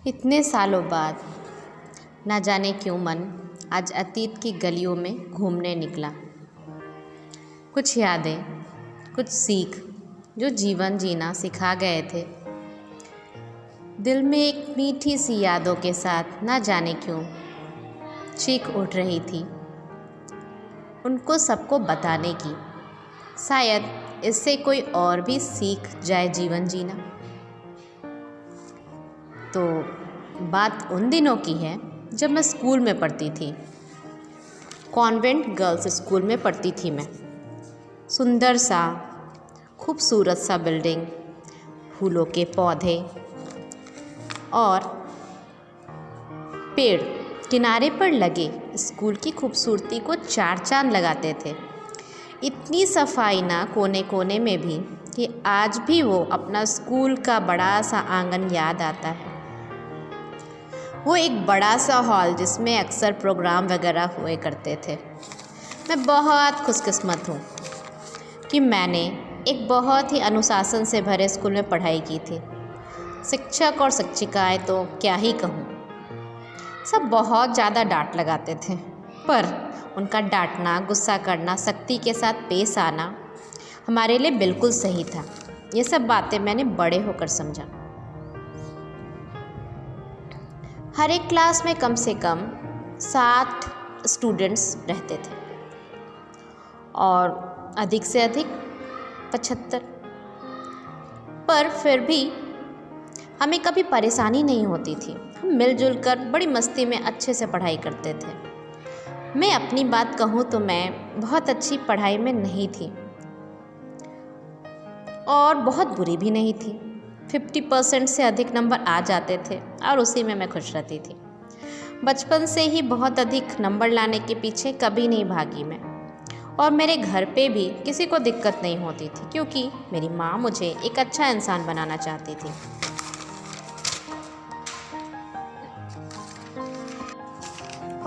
इतने सालों बाद ना जाने क्यों मन आज अतीत की गलियों में घूमने निकला। कुछ यादें, कुछ सीख जो जीवन जीना सिखा गए थे। दिल में एक मीठी सी यादों के साथ ना जाने क्यों चीख उठ रही थी उनको सबको बताने की। शायद इससे कोई और भी सीख जाए जीवन जीना। तो बात उन दिनों की है जब मैं स्कूल में पढ़ती थी। कॉन्वेंट गर्ल्स स्कूल में पढ़ती थी मैं। सुंदर सा, खूबसूरत सा बिल्डिंग, फूलों के पौधे और पेड़ किनारे पर लगे स्कूल की खूबसूरती को चार चांद लगाते थे। इतनी सफाई ना कोने कोने में भी कि आज भी वो अपना स्कूल का बड़ा सा आंगन याद आता है। वो एक बड़ा सा हॉल जिसमें अक्सर प्रोग्राम वगैरह हुए करते थे। मैं बहुत खुशकिस्मत हूँ कि मैंने एक बहुत ही अनुशासन से भरे स्कूल में पढ़ाई की थी। शिक्षक और शिक्षिकाएं तो क्या ही कहूँ, सब बहुत ज़्यादा डांट लगाते थे, पर उनका डांटना, गुस्सा करना, सख्ती के साथ पेश आना हमारे लिए बिल्कुल सही था। ये सब बातें मैंने बड़े होकर समझा। हर एक क्लास में कम से कम 60 स्टूडेंट्स रहते थे और अधिक से अधिक 75। पर फिर भी हमें कभी परेशानी नहीं होती थी। हम मिलजुल कर बड़ी मस्ती में अच्छे से पढ़ाई करते थे। मैं अपनी बात कहूँ तो मैं बहुत अच्छी पढ़ाई में नहीं थी और बहुत बुरी भी नहीं थी। 50% से अधिक नंबर आ जाते थे और उसी में मैं खुश रहती थी। बचपन से ही बहुत अधिक नंबर लाने के पीछे कभी नहीं भागी मैं, और मेरे घर पे भी किसी को दिक्कत नहीं होती थी क्योंकि मेरी माँ मुझे एक अच्छा इंसान बनाना चाहती थी।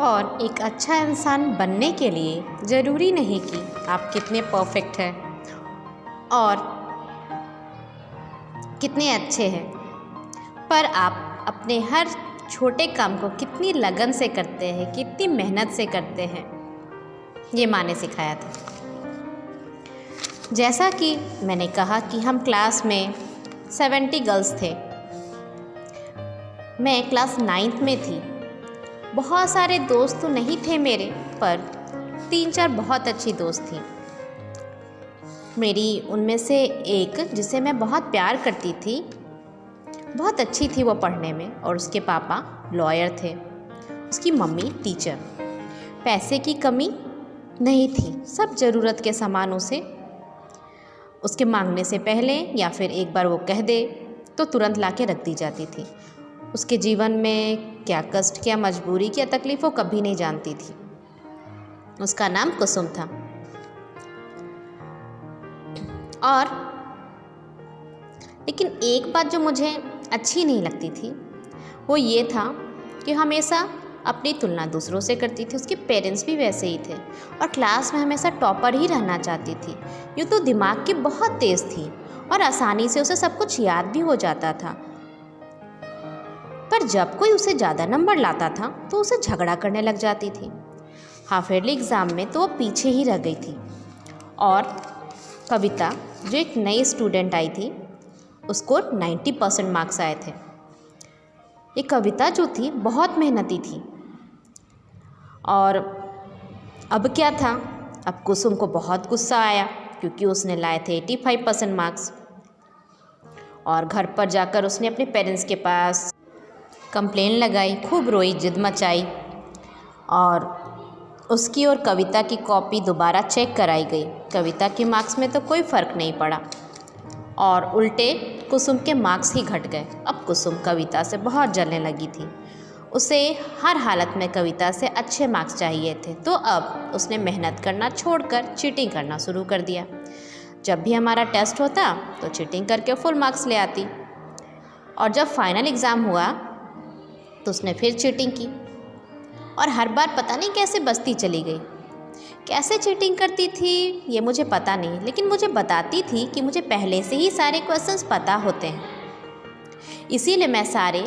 और एक अच्छा इंसान बनने के लिए ज़रूरी नहीं कि आप कितने परफेक्ट हैं और कितने अच्छे हैं, पर आप अपने हर छोटे काम को कितनी लगन से करते हैं, कितनी मेहनत से करते हैं, ये माँ ने सिखाया था। जैसा कि मैंने कहा कि हम क्लास में 70 गर्ल्स थे। मैं क्लास 9th में थी। बहुत सारे दोस्त तो नहीं थे मेरे, पर 3-4 बहुत अच्छी दोस्त थी। मेरी उनमें से एक जिसे मैं बहुत प्यार करती थी, बहुत अच्छी थी वो पढ़ने में, और उसके पापा लॉयर थे, उसकी मम्मी टीचर। पैसे की कमी नहीं थी, सब ज़रूरत के सामान उसे उसके मांगने से पहले या फिर एक बार वो कह दे तो तुरंत ला के रख दी जाती थी। उसके जीवन में क्या कष्ट, क्या मजबूरी, क्या तकलीफ़ वो कभी नहीं जानती थी। उसका नाम कुसुम था। और लेकिन एक बात जो मुझे अच्छी नहीं लगती थी वो ये था कि हमेशा अपनी तुलना दूसरों से करती थी। उसके पेरेंट्स भी वैसे ही थे और क्लास में हमेशा टॉपर ही रहना चाहती थी। यूँ तो दिमाग की बहुत तेज़ थी और आसानी से उसे सब कुछ याद भी हो जाता था, पर जब कोई उसे ज़्यादा नंबर लाता था तो उसे झगड़ा करने लग जाती थी। हाफ ईयरली एग्ज़ाम में तो वो पीछे ही रह गई थी। और कविता जो एक नई स्टूडेंट आई थी, उसको 90% मार्क्स आए थे। ये कविता जो थी बहुत मेहनती थी। और अब क्या था, अब कुसुम को बहुत गुस्सा आया क्योंकि उसने लाए थे 85% मार्क्स। और घर पर जाकर उसने अपने पेरेंट्स के पास कंप्लेन लगाई, खूब रोई, जिद मचाई, और उसकी और कविता की कॉपी दोबारा चेक कराई गई। कविता के मार्क्स में तो कोई फ़र्क नहीं पड़ा और उल्टे कुसुम के मार्क्स ही घट गए। अब कुसुम कविता से बहुत जलने लगी थी। उसे हर हालत में कविता से अच्छे मार्क्स चाहिए थे, तो अब उसने मेहनत करना छोड़कर चीटिंग करना शुरू कर दिया। जब भी हमारा टेस्ट होता तो चीटिंग करके फुल मार्क्स ले आती, और जब फाइनल एग्ज़ाम हुआ तो उसने फिर चीटिंग की और हर बार पता नहीं कैसे बचती चली गई। कैसे चीटिंग करती थी ये मुझे पता नहीं, लेकिन मुझे बताती थी कि मुझे पहले से ही सारे क्वेश्चंस पता होते हैं, इसीलिए मैं सारे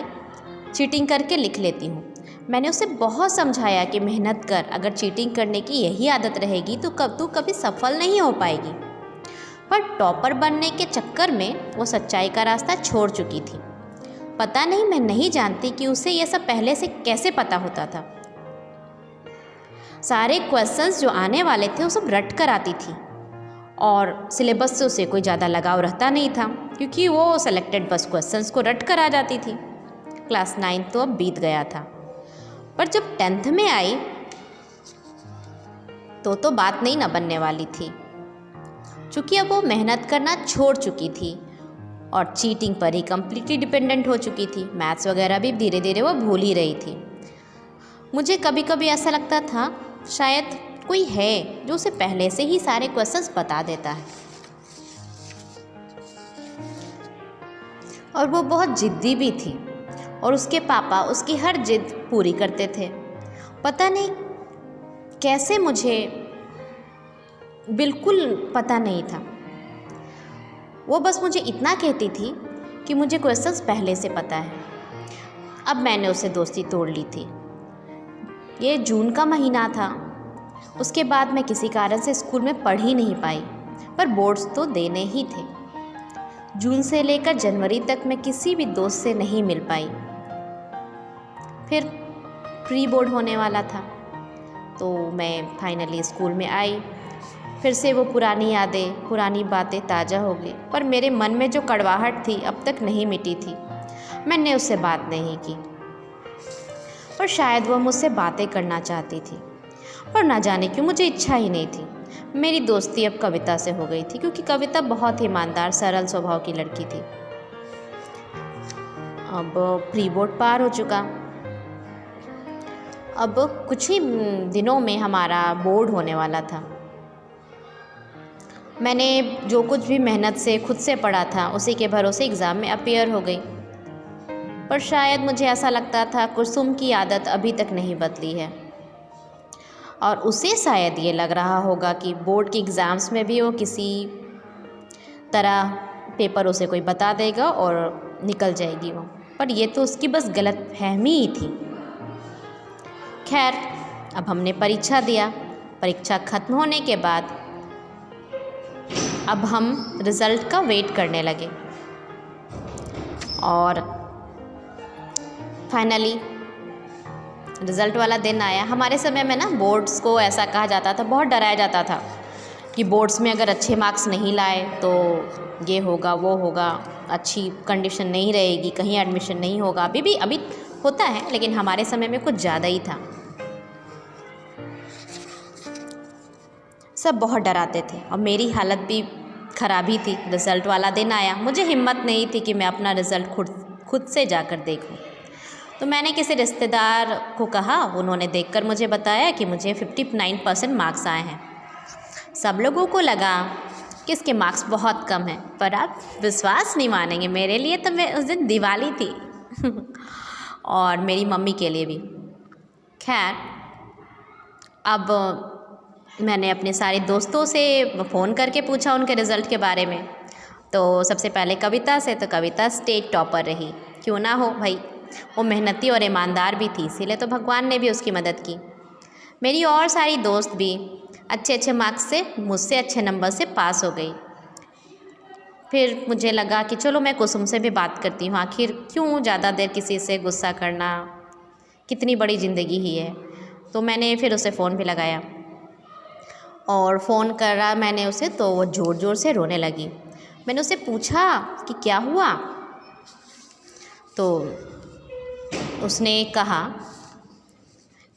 चीटिंग करके लिख लेती हूँ। मैंने उसे बहुत समझाया कि मेहनत कर, अगर चीटिंग करने की यही आदत रहेगी तो तू कभी सफल नहीं हो पाएगी। पर टॉपर बनने के चक्कर में वो सच्चाई का रास्ता छोड़ चुकी थी। पता नहीं, मैं नहीं जानती कि उसे यह सब पहले से कैसे पता होता था। सारे क्वेश्चंस जो आने वाले थे वो सब रट कर आती थी और सिलेबस से उसे कोई ज़्यादा लगाव रहता नहीं था, क्योंकि वो सेलेक्टेड बस क्वेश्चंस को रट कर आ जाती थी। क्लास 9 तो अब बीत गया था, पर जब 10th में आई तो बात नहीं ना बनने वाली थी, क्योंकि अब वो मेहनत करना छोड़ चुकी थी और चीटिंग पर ही कम्प्लीटली डिपेंडेंट हो चुकी थी। मैथ्स वगैरह भी धीरे धीरे वो भूल ही रही थी। मुझे कभी कभी ऐसा लगता था शायद कोई है जो उसे पहले से ही सारे क्वेश्चंस बता देता है। और वो बहुत जिद्दी भी थी और उसके पापा उसकी हर जिद पूरी करते थे। पता नहीं कैसे, मुझे बिल्कुल पता नहीं था। वो बस मुझे इतना कहती थी कि मुझे क्वेश्चंस पहले से पता है। अब मैंने उससे दोस्ती तोड़ ली थी। ये जून का महीना था। उसके बाद मैं किसी कारण से स्कूल में पढ़ ही नहीं पाई, पर बोर्ड्स तो देने ही थे। जून से लेकर जनवरी तक मैं किसी भी दोस्त से नहीं मिल पाई। फिर प्री बोर्ड होने वाला था तो मैं फाइनली स्कूल में आई। फिर से वो पुरानी यादें, पुरानी बातें ताज़ा हो गई, पर मेरे मन में जो कड़वाहट थी अब तक नहीं मिटी थी। मैंने उससे बात नहीं की, और शायद वो मुझसे बातें करना चाहती थी, पर ना जाने क्यों मुझे इच्छा ही नहीं थी। मेरी दोस्ती अब कविता से हो गई थी, क्योंकि कविता बहुत ही ईमानदार, सरल स्वभाव की लड़की थी। अब प्री बोर्ड पार हो चुका। अब कुछ ही दिनों में हमारा बोर्ड होने वाला था। मैंने जो कुछ भी मेहनत से खुद से पढ़ा था उसी के भरोसे एग्ज़ाम में अपीयर हो गई, पर शायद मुझे ऐसा लगता था कुसुम की आदत अभी तक नहीं बदली है, और उसे शायद ये लग रहा होगा कि बोर्ड के एग्ज़ाम्स में भी वो किसी तरह पेपर उसे कोई बता देगा और निकल जाएगी वो। पर ये तो उसकी बस गलतफहमी ही थी। खैर, अब हमने परीक्षा दिया। परीक्षा ख़त्म होने के बाद अब हम रिज़ल्ट का वेट करने लगे, और फाइनली रिज़ल्ट वाला दिन आया। हमारे समय में ना बोर्ड्स को ऐसा कहा जाता था, बहुत डराया जाता था कि बोर्ड्स में अगर अच्छे मार्क्स नहीं लाए तो ये होगा वो होगा, अच्छी कंडीशन नहीं रहेगी, कहीं एडमिशन नहीं होगा। अभी होता है, लेकिन हमारे समय में कुछ ज़्यादा ही था। सब बहुत डराते थे और मेरी हालत भी ख़राब ही थी। रिज़ल्ट वाला दिन आया, मुझे हिम्मत नहीं थी कि मैं अपना रिज़ल्ट खुद से जाकर देखूं। तो मैंने किसी रिश्तेदार को कहा, उन्होंने देखकर मुझे बताया कि मुझे 59% मार्क्स आए हैं। सब लोगों को लगा कि इसके मार्क्स बहुत कम हैं, पर आप विश्वास नहीं मानेंगे, मेरे लिए तो मैं उस दिन दिवाली थी और मेरी मम्मी के लिए भी। खैर, अब मैंने अपने सारे दोस्तों से फ़ोन करके पूछा उनके रिज़ल्ट के बारे में। तो सबसे पहले कविता से, तो कविता स्टेट टॉपर रही। क्यों ना हो भाई, वो मेहनती और ईमानदार भी थी, इसीलिए तो भगवान ने भी उसकी मदद की। मेरी और सारी दोस्त भी अच्छे मार्क्स से, मुझसे अच्छे नंबर से पास हो गई। फिर मुझे लगा कि चलो मैं कुसुम से भी बात करती हूँ, आखिर क्यों ज़्यादा देर किसी से गुस्सा करना, कितनी बड़ी ज़िंदगी ही है। तो मैंने फिर उसे फ़ोन भी लगाया और फ़ोन करा मैंने उसे, तो वो ज़ोर ज़ोर से रोने लगी। मैंने उससे पूछा कि क्या हुआ, तो उसने कहा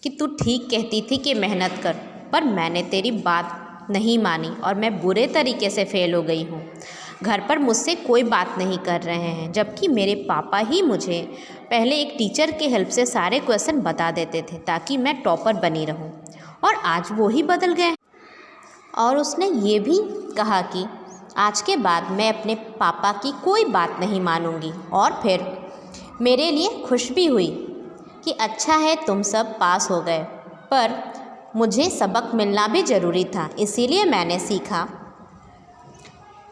कि तू ठीक कहती थी कि मेहनत कर, पर मैंने तेरी बात नहीं मानी और मैं बुरे तरीके से फ़ेल हो गई हूँ। घर पर मुझसे कोई बात नहीं कर रहे हैं, जबकि मेरे पापा ही मुझे पहले एक टीचर के हेल्प से सारे क्वेश्चन बता देते थे ताकि मैं टॉपर बनी रहूँ, और आज वो ही बदल गए। और उसने ये भी कहा कि आज के बाद मैं अपने पापा की कोई बात नहीं मानूंगी, और फिर मेरे लिए खुश भी हुई कि अच्छा है तुम सब पास हो गए, पर मुझे सबक मिलना भी ज़रूरी था। इसीलिए मैंने सीखा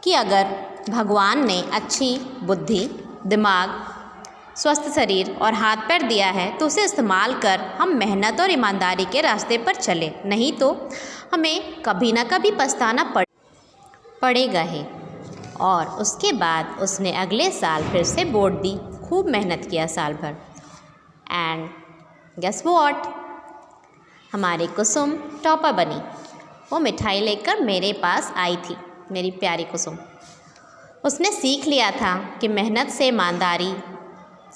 कि अगर भगवान ने अच्छी बुद्धि, दिमाग स्वस्थ शरीर और हाथ पैर दिया है तो उसे इस्तेमाल कर हम मेहनत और ईमानदारी के रास्ते पर चलें, नहीं तो हमें कभी ना कभी पछताना पड़ेगा ही। और उसके बाद उसने अगले साल फिर से बोर्ड दी, खूब मेहनत किया साल भर। एंड गेस व्हाट, हमारी कुसुम टॉपर बनी। वो मिठाई लेकर मेरे पास आई थी, मेरी प्यारी कुसुम। उसने सीख लिया था कि मेहनत से ईमानदारी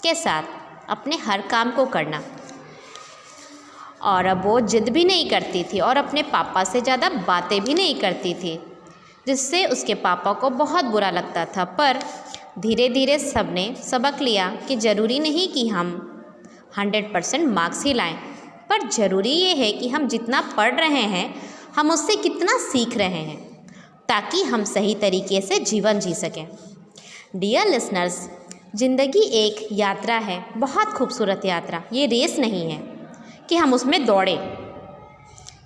के साथ अपने हर काम को करना। और अब वो जिद भी नहीं करती थी और अपने पापा से ज़्यादा बातें भी नहीं करती थी, जिससे उसके पापा को बहुत बुरा लगता था। पर धीरे धीरे सबने सबक लिया कि ज़रूरी नहीं कि हम 100% मार्क्स ही लाएं, पर ज़रूरी ये है कि हम जितना पढ़ रहे हैं हम उससे कितना सीख रहे हैं, ताकि हम सही तरीके से जीवन जी सकें। डियर लिसनर्स, ज़िंदगी एक यात्रा है, बहुत खूबसूरत यात्रा। ये रेस नहीं है कि हम उसमें दौड़ें,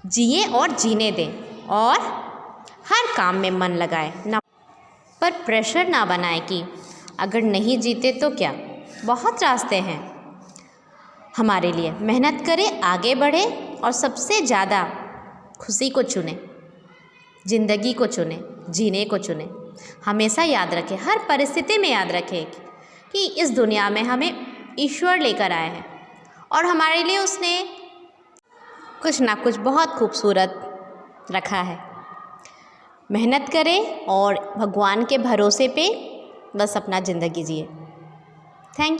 जिए और जीने दें और हर काम में मन लगाए ना, पर प्रेशर ना बनाए कि अगर नहीं जीते तो क्या। बहुत रास्ते हैं हमारे लिए। मेहनत करें, आगे बढ़े और सबसे ज़्यादा खुशी को चुनें, ज़िंदगी को चुनें, जीने को चुनें। हमेशा याद रखें, हर परिस्थिति में याद रखें कि इस दुनिया में हमें ईश्वर लेकर आए हैं और हमारे लिए उसने कुछ ना कुछ बहुत खूबसूरत रखा है। मेहनत करें और भगवान के भरोसे पे बस अपना ज़िंदगी जिए। Thank you.